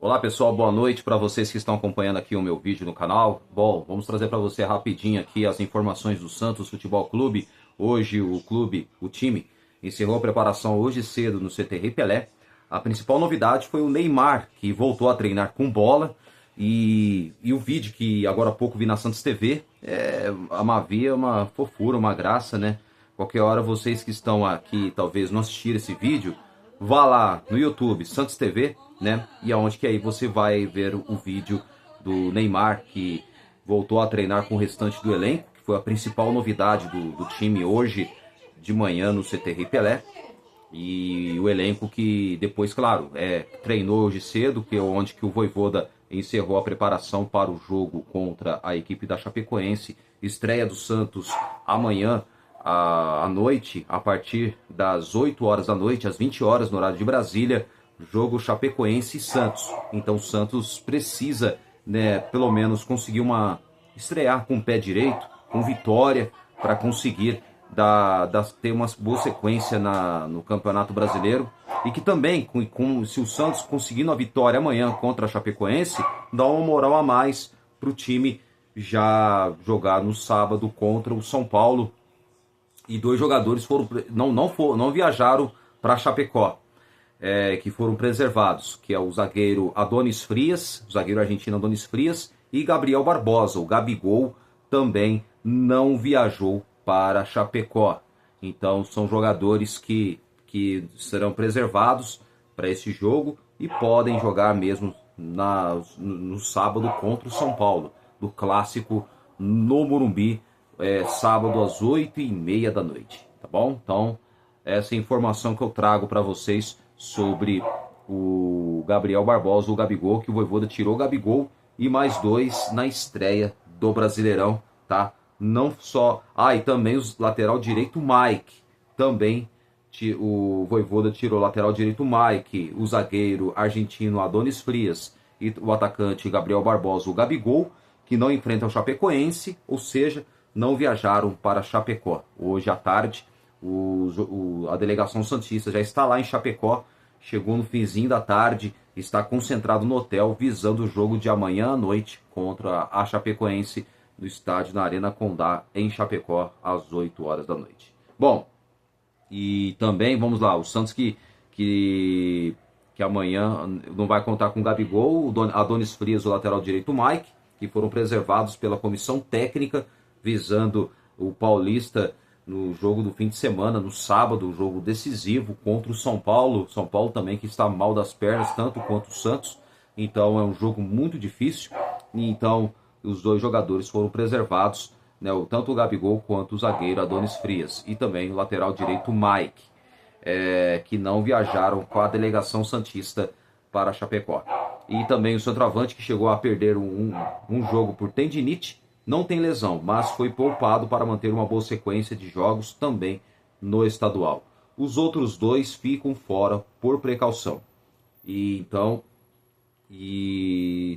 Olá pessoal, boa noite para vocês que estão acompanhando aqui o meu vídeo no canal. Bom, vamos trazer para você rapidinho aqui as informações do Santos Futebol Clube. Hoje o time, encerrou a preparação hoje cedo no CT Pelé. A principal novidade foi o Neymar, que voltou a treinar com bola. E o vídeo que agora há pouco vi na Santos TV, havia uma fofura, uma graça, né? Qualquer hora vocês que estão aqui talvez não assistiram esse vídeo, vá lá no YouTube, Santos TV, né? E aonde que aí você vai ver o vídeo do Neymar, que voltou a treinar com o restante do elenco, que foi a principal novidade do time hoje de manhã no CT Pelé. E o elenco que depois, claro, treinou hoje cedo, que é onde que o Vojvoda encerrou a preparação para o jogo contra a equipe da Chapecoense. Estreia do Santos amanhã à noite, a partir das 8 horas da noite, às 20 horas no horário de Brasília, jogo Chapecoense e Santos. Então o Santos precisa, né, pelo menos conseguir estrear com o pé direito, com vitória, para conseguir ter uma boa sequência no Campeonato Brasileiro. E que também, se o Santos conseguindo a vitória amanhã contra a Chapecoense, dá uma moral a mais para o time já jogar no sábado contra o São Paulo. E dois jogadores não viajaram para Chapecó, que foram preservados, que é o zagueiro Adonis Frias, o zagueiro argentino Adonis Frias, e Gabriel Barbosa, o Gabigol, também não viajou para Chapecó. Então são jogadores que serão preservados para esse jogo e podem jogar mesmo no sábado contra o São Paulo, do clássico no Morumbi, sábado às 8h30 da noite, tá bom? Então, essa é a informação que eu trago para vocês sobre o Gabriel Barbosa, o Gabigol, que o Vojvoda tirou o Gabigol e mais dois na estreia do Brasileirão, tá? Não só... e também o lateral direito Mike, também o Vojvoda tirou o lateral direito Mike, o zagueiro argentino Adonis Frias e o atacante Gabriel Barbosa, o Gabigol, que não enfrentam o Chapecoense, ou seja, não viajaram para Chapecó. Hoje à tarde, a delegação santista já está lá em Chapecó, chegou no finzinho da tarde, está concentrado no hotel, visando o jogo de amanhã à noite contra a Chapecoense, no estádio na Arena Condá, em Chapecó, às 8 horas da noite. Bom, e também, vamos lá, o Santos que amanhã não vai contar com o Gabigol, o Adonis Frias, o lateral direito Mike, que foram preservados pela comissão técnica, visando o Paulista no jogo do fim de semana, no sábado, um jogo decisivo contra o São Paulo. São Paulo também que está mal das pernas, tanto quanto o Santos. Então é um jogo muito difícil. E então os dois jogadores foram preservados, né, tanto o Gabigol quanto o zagueiro Adonis Frias. E também o lateral direito Mike, que não viajaram com a delegação santista para Chapecó. E também o centroavante, que chegou a perder um jogo por tendinite, não tem lesão, mas foi poupado para manter uma boa sequência de jogos também no estadual. Os outros dois ficam fora por precaução. E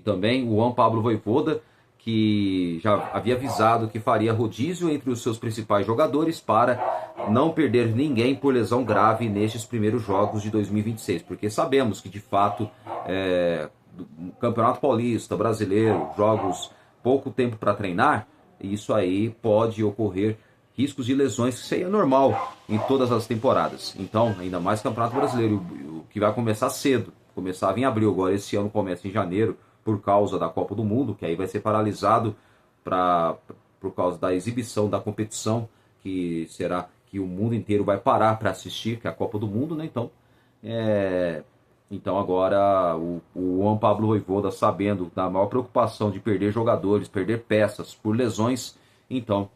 também o Juan Pablo Vojvoda, que já havia avisado que faria rodízio entre os seus principais jogadores para não perder ninguém por lesão grave nestes primeiros jogos de 2026, porque sabemos que de fato Campeonato Paulista, Brasileiro, jogos pouco tempo para treinar, isso aí pode ocorrer riscos de lesões, que seria normal em todas as temporadas. Então, ainda mais Campeonato Brasileiro, que vai começar cedo, começava em abril, agora esse ano começa em janeiro, por causa da Copa do Mundo, que aí vai ser paralisado por causa da exibição da competição, que será que o mundo inteiro vai parar para assistir, que é a Copa do Mundo, né? Então agora o Juan Pablo Vojvoda, sabendo da maior preocupação de perder jogadores, perder peças por lesões, então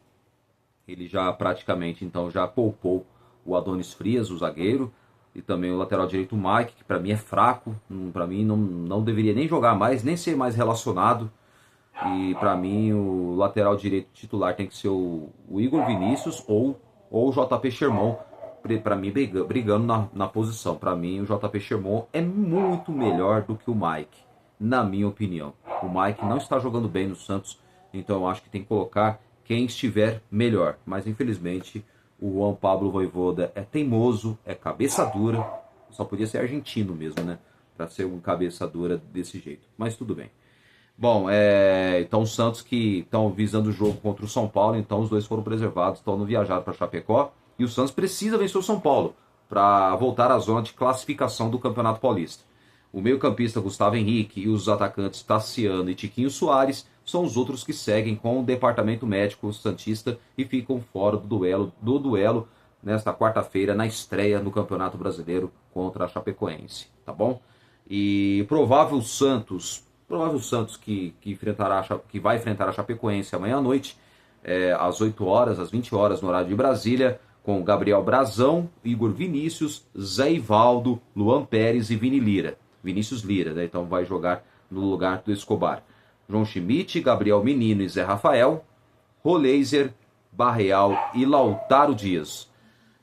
ele já praticamente já poupou o Adonis Frias, o zagueiro, e também o lateral direito Mike, que para mim é fraco, para mim não deveria nem jogar mais, nem ser mais relacionado. E para mim o lateral direito titular tem que ser o Igor Vinícius ou o JP Sherman, para mim brigando na posição. Para mim o JP Sherman é muito melhor do que o Mike, na minha opinião. O Mike não está jogando bem no Santos, então eu acho que tem que colocar quem estiver melhor. Mas infelizmente o Juan Pablo Vojvoda é teimoso, é cabeça dura, só podia ser argentino mesmo, né? para ser um cabeça dura desse jeito. Mas tudo bem. Bom, então os Santos que estão visando o jogo contra o São Paulo, então os dois foram preservados, estão no viajar para Chapecó. E o Santos precisa vencer o São Paulo para voltar à zona de classificação do Campeonato Paulista. O meio-campista Gustavo Henrique e os atacantes Tassiano e Tiquinho Soares são os outros que seguem com o departamento médico santista e ficam fora do duelo nesta quarta-feira na estreia no Campeonato Brasileiro contra a Chapecoense, tá bom? E provável Santos que vai enfrentar a Chapecoense amanhã à noite, às 8 horas, às 20 horas no horário de Brasília, com Gabriel Brazão, Igor Vinícius, Zé Ivaldo, Luan Pérez e Vinícius Lira, né? Então vai jogar no lugar do Escobar. João Schmidt, Gabriel Menino e Zé Rafael, Roleiser, Barreal e Lautaro Dias.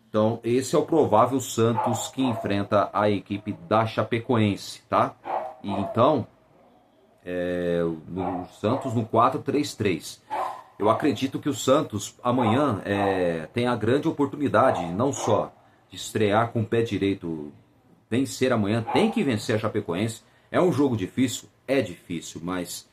Então esse é o provável Santos que enfrenta a equipe da Chapecoense, tá? E então no Santos no 4-3-3. Eu acredito que o Santos amanhã tem a grande oportunidade, não só de estrear com o pé direito, vencer amanhã, tem que vencer a Chapecoense. É um jogo difícil? É difícil, mas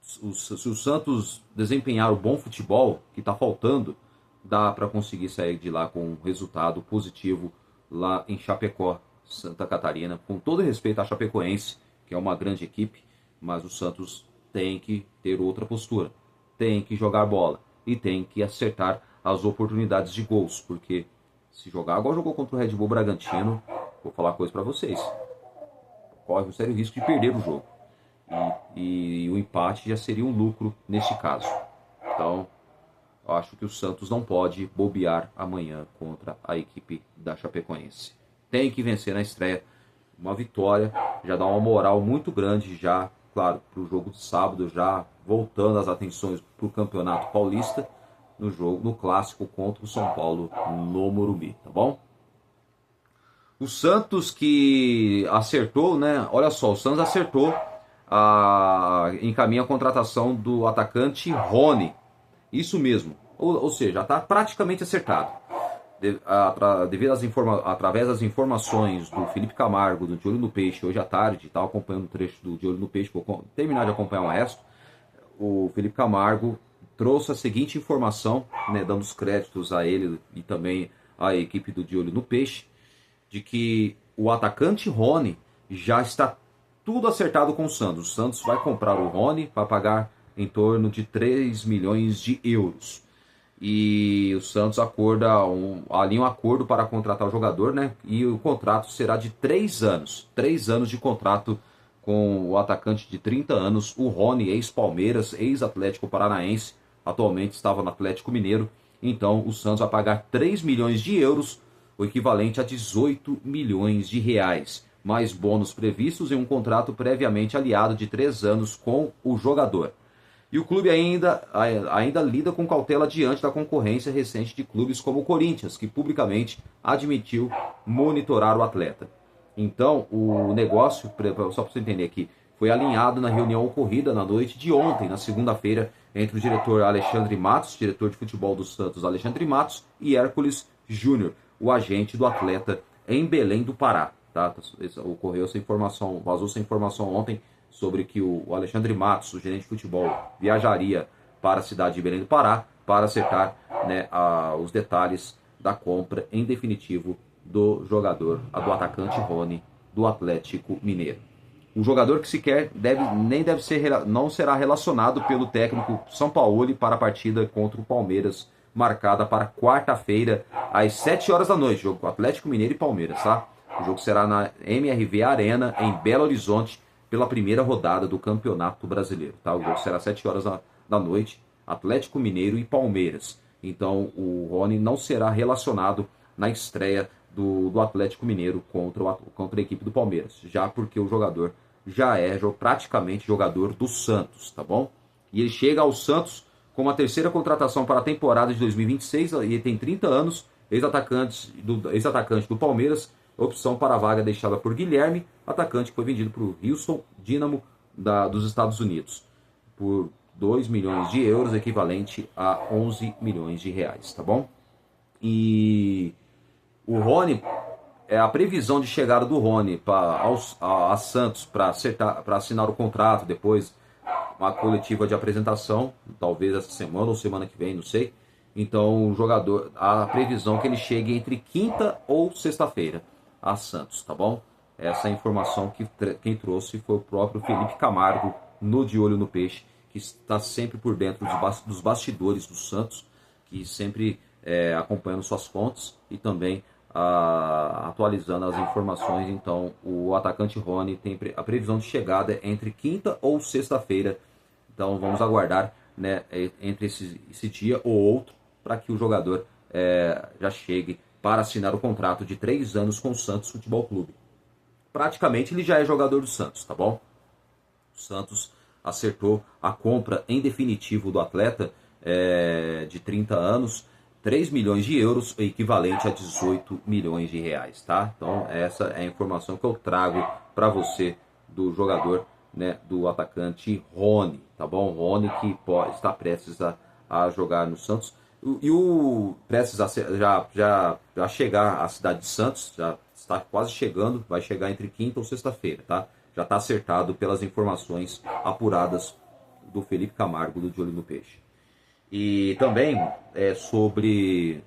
se o Santos desempenhar o bom futebol que está faltando, dá para conseguir sair de lá com um resultado positivo lá em Chapecó, Santa Catarina. Com todo respeito à Chapecoense, que é uma grande equipe, mas o Santos tem que ter outra postura, tem que jogar bola e tem que acertar as oportunidades de gols, porque se jogar igual jogou contra o Red Bull Bragantino, vou falar uma coisa para vocês, corre um sério risco de perder o jogo, e o empate já seria um lucro neste caso. Então eu acho que o Santos não pode bobear amanhã contra a equipe da Chapecoense, tem que vencer na estreia. Uma vitória já dá uma moral muito grande já, claro, para o jogo de sábado, já voltando as atenções para o Campeonato Paulista, no clássico contra o São Paulo no Morumbi, tá bom? O Santos que acertou, né? Olha só, o Santos acertou, encaminha a contratação do atacante Rony. Isso mesmo, ou seja, já está praticamente acertado. Através das informações do Felipe Camargo, do De Olho no Peixe, hoje à tarde, estava acompanhando um trecho do De Olho no Peixe, vou terminar de acompanhar o resto. O Felipe Camargo trouxe a seguinte informação, né, dando os créditos a ele e também à equipe do De Olho no Peixe, de que o atacante Rony já está tudo acertado com o Santos. O Santos vai comprar o Rony para pagar em torno de 3 milhões de euros. E o Santos alinha um acordo para contratar o jogador, né? E o contrato será de 3 anos. 3 anos de contrato com o atacante de 30 anos, o Rony, ex-Palmeiras, ex-Atlético Paranaense, atualmente estava no Atlético Mineiro. Então o Santos vai pagar 3 milhões de euros, o equivalente a 18 milhões de reais, mais bônus previstos em um contrato previamente aliado de 3 anos com o jogador. E o clube ainda lida com cautela diante da concorrência recente de clubes como o Corinthians, que publicamente admitiu monitorar o atleta. Então, o negócio, só para você entender aqui, foi alinhado na reunião ocorrida na noite de ontem, na segunda-feira, entre o diretor Alexandre Matos, diretor de futebol do Santos Alexandre Matos, e Hércules Júnior, o agente do atleta em Belém do Pará. Tá? Ocorreu essa informação, vazou essa informação ontem, sobre que o Alexandre Matos, o gerente de futebol, viajaria para a cidade de Belém do Pará para acertar, né, os detalhes da compra em definitivo do jogador, do atacante Rony, do Atlético Mineiro. Um jogador que sequer não será relacionado pelo técnico Sampaoli para a partida contra o Palmeiras, marcada para quarta-feira, às 7 horas da noite, jogo com Atlético Mineiro e Palmeiras, tá? O jogo será na MRV Arena, em Belo Horizonte, pela primeira rodada do Campeonato Brasileiro. Tá? O jogo será às 7 horas da noite, Atlético Mineiro e Palmeiras. Então o Rony não será relacionado na estreia do Atlético Mineiro contra a equipe do Palmeiras, já porque o jogador já é praticamente jogador do Santos, tá bom? E ele chega ao Santos com a terceira contratação para a temporada de 2026, e ele tem 30 anos, ex-atacante do Palmeiras, opção para a vaga deixada por Guilherme, atacante que foi vendido para o Houston Dynamo dos Estados Unidos, por 2 milhões de euros, equivalente a 11 milhões de reais, tá bom? E o Rony a previsão de chegada do Rony a Santos para assinar o contrato, depois uma coletiva de apresentação, talvez essa semana ou semana que vem, não sei. Então o jogador, a previsão é que ele chegue entre quinta ou sexta-feira a Santos, tá bom? Essa informação que quem trouxe foi o próprio Felipe Camargo, no De Olho no Peixe, que está sempre por dentro dos bastidores do Santos, que sempre acompanhando suas fontes e também atualizando as informações. Então o atacante Rony tem a previsão de chegada entre quinta ou sexta-feira. Então vamos aguardar, né, entre esse dia ou outro, para que o jogador já chegue para assinar o contrato de 3 anos com o Santos Futebol Clube. Praticamente ele já é jogador do Santos, tá bom? O Santos acertou a compra em definitivo do atleta de 30 anos, 3 milhões de euros, equivalente a 18 milhões de reais, tá? Então essa é a informação que eu trago para você do jogador, né, do atacante Rony, tá bom? Rony que está prestes a jogar no Santos. E o prestes a já chegar à cidade de Santos, já está quase chegando, vai chegar entre quinta ou sexta-feira, tá? Já está acertado pelas informações apuradas do Felipe Camargo, do De Olho no Peixe. E também sobre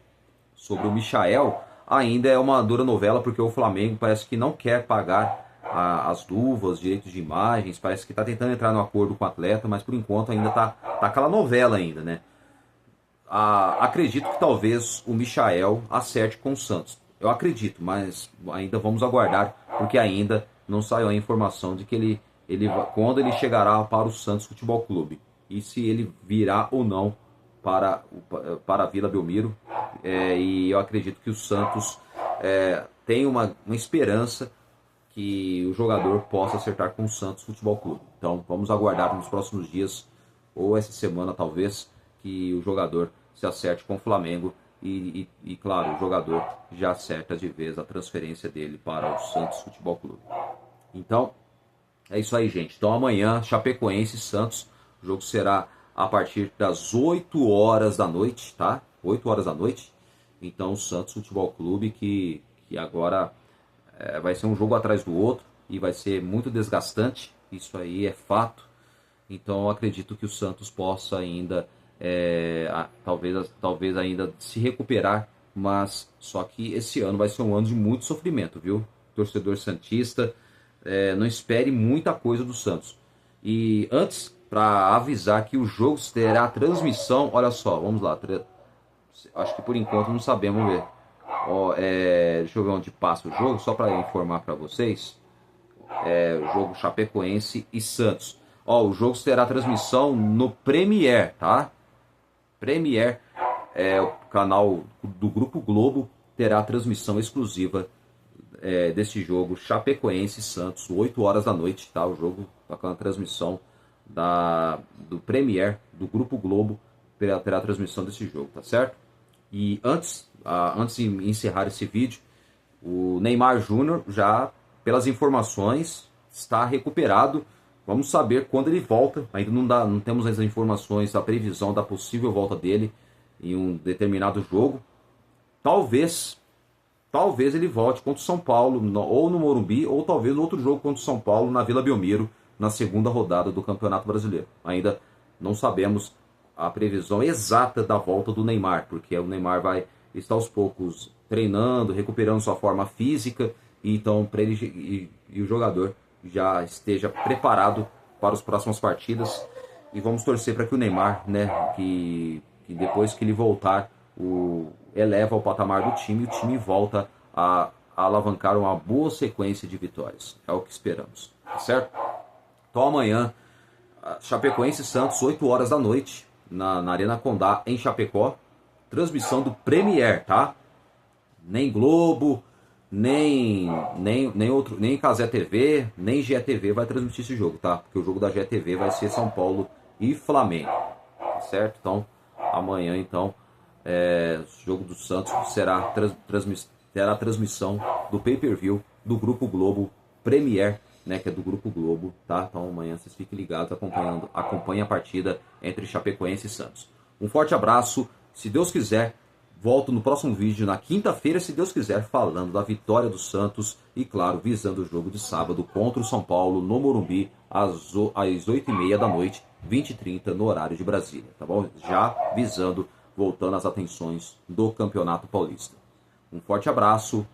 o Michael, ainda é uma dura novela, porque o Flamengo parece que não quer pagar as luvas, direitos de imagens, parece que está tentando entrar no acordo com o atleta, mas por enquanto ainda tá aquela novela ainda, né? Acredito que talvez o Michael acerte com o Santos. Eu acredito, mas ainda vamos aguardar, porque ainda não saiu a informação de que quando ele chegará para o Santos Futebol Clube e se ele virá ou não para a Vila Belmiro. E eu acredito que o Santos tem uma esperança que o jogador possa acertar com o Santos Futebol Clube. Então vamos aguardar nos próximos dias, ou essa semana talvez, que o jogador se acerte com o Flamengo e claro, o jogador já acerta de vez a transferência dele para o Santos Futebol Clube. Então, é isso aí, gente. Então amanhã, Chapecoense e Santos, o jogo será a partir das 8 horas da noite, tá? 8 horas da noite. Então o Santos Futebol Clube, que agora vai ser um jogo atrás do outro e vai ser muito desgastante, isso aí é fato. Então eu acredito que o Santos possa ainda talvez ainda se recuperar, mas só que esse ano vai ser um ano de muito sofrimento, viu? Torcedor santista, não espere muita coisa do Santos. E antes, para avisar que o jogo terá transmissão, olha só, vamos lá, acho que por enquanto não sabemos ver. Deixa eu ver onde passa o jogo, só para informar para vocês. O jogo Chapecoense e Santos. O jogo terá transmissão no Premiere, tá? Premiere, o canal do Grupo Globo, terá transmissão exclusiva deste jogo Chapecoense e Santos, 8 horas da noite, tá? O jogo tá com a transmissão do Premiere do Grupo Globo, terá a transmissão desse jogo, tá certo? E antes de encerrar esse vídeo, o Neymar Júnior já, pelas informações, está recuperado. Vamos saber quando ele volta. Ainda não temos as informações da previsão da possível volta dele em um determinado jogo. Talvez ele volte contra o São Paulo, ou no Morumbi, ou talvez outro jogo contra o São Paulo na Vila Belmiro, na segunda rodada do Campeonato Brasileiro. Ainda não sabemos a previsão exata da volta do Neymar, porque o Neymar vai estar aos poucos treinando, recuperando sua forma física, e então para ele e o jogador já esteja preparado para as próximas partidas. E vamos torcer para que o Neymar, né, que depois que ele voltar, eleva o patamar do time, e o time volta a alavancar uma boa sequência de vitórias. É o que esperamos, tá certo? Então amanhã, Chapecoense e Santos, 8 horas da noite, na Arena Condá, em Chapecó. Transmissão do Premiere, tá? Nem Globo, nem Cazé TV, nem GETV vai transmitir esse jogo, tá? Porque o jogo da GETV vai ser São Paulo e Flamengo, tá certo? Então, amanhã, então, o jogo do Santos terá transmissão do pay-per-view do Grupo Globo Premiere, né, que é do Grupo Globo, tá? Então amanhã vocês fiquem ligados, acompanhem a partida entre Chapecoense e Santos. Um forte abraço, se Deus quiser, Volto no próximo vídeo, na quinta-feira, se Deus quiser, falando da vitória do Santos e, claro, visando o jogo de sábado contra o São Paulo no Morumbi, às 8h30 da noite, 20h30 no horário de Brasília, tá bom? Já visando, voltando às atenções do Campeonato Paulista. Um forte abraço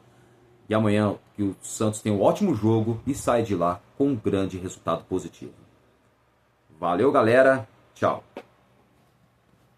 e amanhã que o Santos tenha um ótimo jogo e saia de lá com um grande resultado positivo. Valeu, galera. Tchau.